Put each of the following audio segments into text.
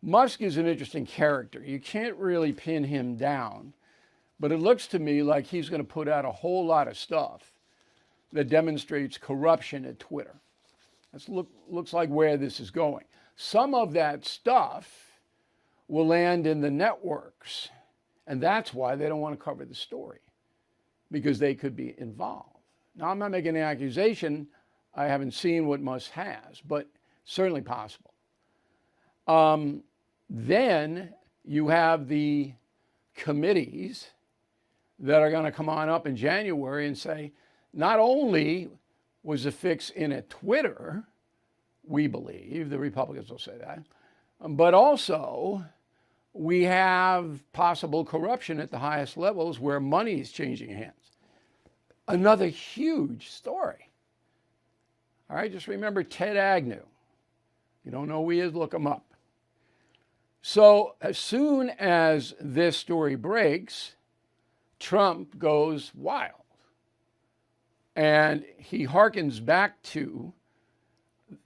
Musk is an interesting character. You can't really pin him down, but it looks to me like he's going to put out a whole lot of stuff that demonstrates corruption at Twitter. Looks like where this is going. Some of that stuff will land in the networks, and that's why they don't want to cover the story, because they could be involved. Now, I'm not making an accusation. I haven't seen what Musk has, but certainly possible. Then you have the committees that are going to come on up in January and say, not only was the fix in at Twitter, we believe, the Republicans will say that, but also we have possible corruption at the highest levels where money is changing hands. Another huge story. All right, just remember Ted Agnew. You don't know who he is, look him up. So as soon as this story breaks, Trump goes wild. And he harkens back to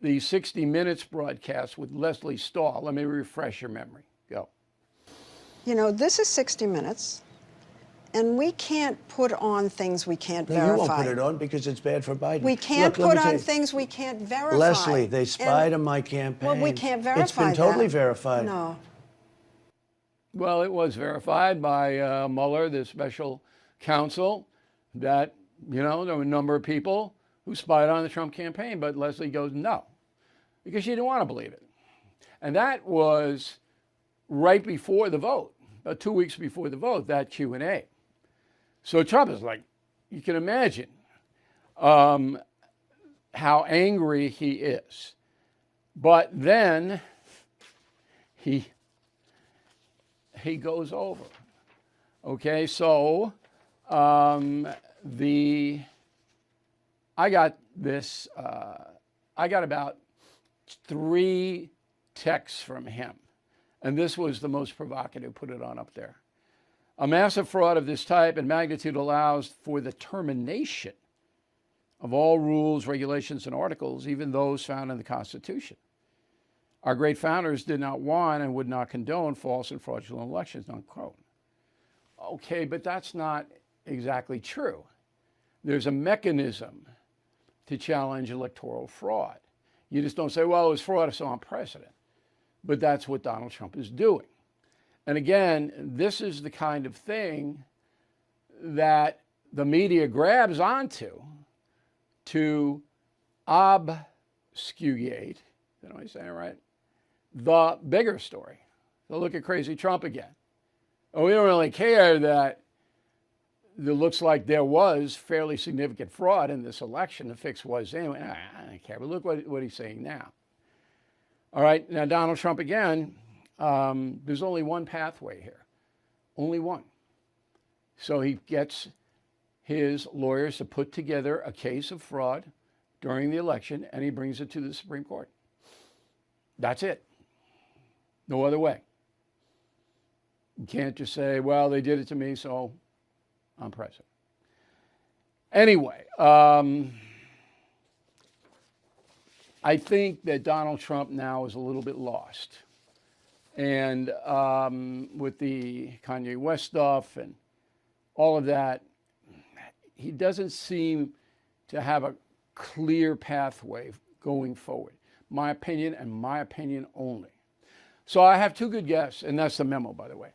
the 60 Minutes broadcast with Leslie Stahl. Let me refresh your memory. Go. You know, this is 60 Minutes, and we can't put on things we can't verify. You won't put it on because it's bad for Biden. We can't put on things we can't verify. Leslie, they spied on my campaign. Well, we can't verify It's been totally verified. No. Well, it was verified by Mueller, the special counsel, that, you know, there were a number of people who spied on the Trump campaign, but Leslie goes, no, because she didn't want to believe it. And that was right before the vote, about 2 weeks before the vote, that Q&A. So Trump is like, you can imagine how angry he is. But then he goes over. Okay, so I got this, I got about 3 texts from him. And this was the most provocative, put it on up there. A massive fraud of this type and magnitude allows for the termination of all rules, regulations, and articles, even those found in the Constitution. Our great founders did not want and would not condone false and fraudulent elections, unquote. Okay, but that's not exactly true. There's a mechanism to challenge electoral fraud. You just don't say, well, it was fraud, so I'm president. But that's what Donald Trump is doing. And again, this is the kind of thing that the media grabs onto to obfuscate, did I say it right? The bigger story. So look at crazy Trump again. Oh, we don't really care that it looks like there was fairly significant fraud in this election. The fix was anyway. I don't care. But look what he's saying now. All right, now Donald Trump again, there's only one pathway here. Only one. So he gets his lawyers to put together a case of fraud during the election, and he brings it to the Supreme Court. That's it. No other way. You can't just say, well, they did it to me, so I'm president. Anyway, I think that Donald Trump now is a little bit lost. And with the Kanye West stuff and all of that, he doesn't seem to have a clear pathway going forward. My opinion and my opinion only. So I have 2 good guesses, and that's the memo, by the way.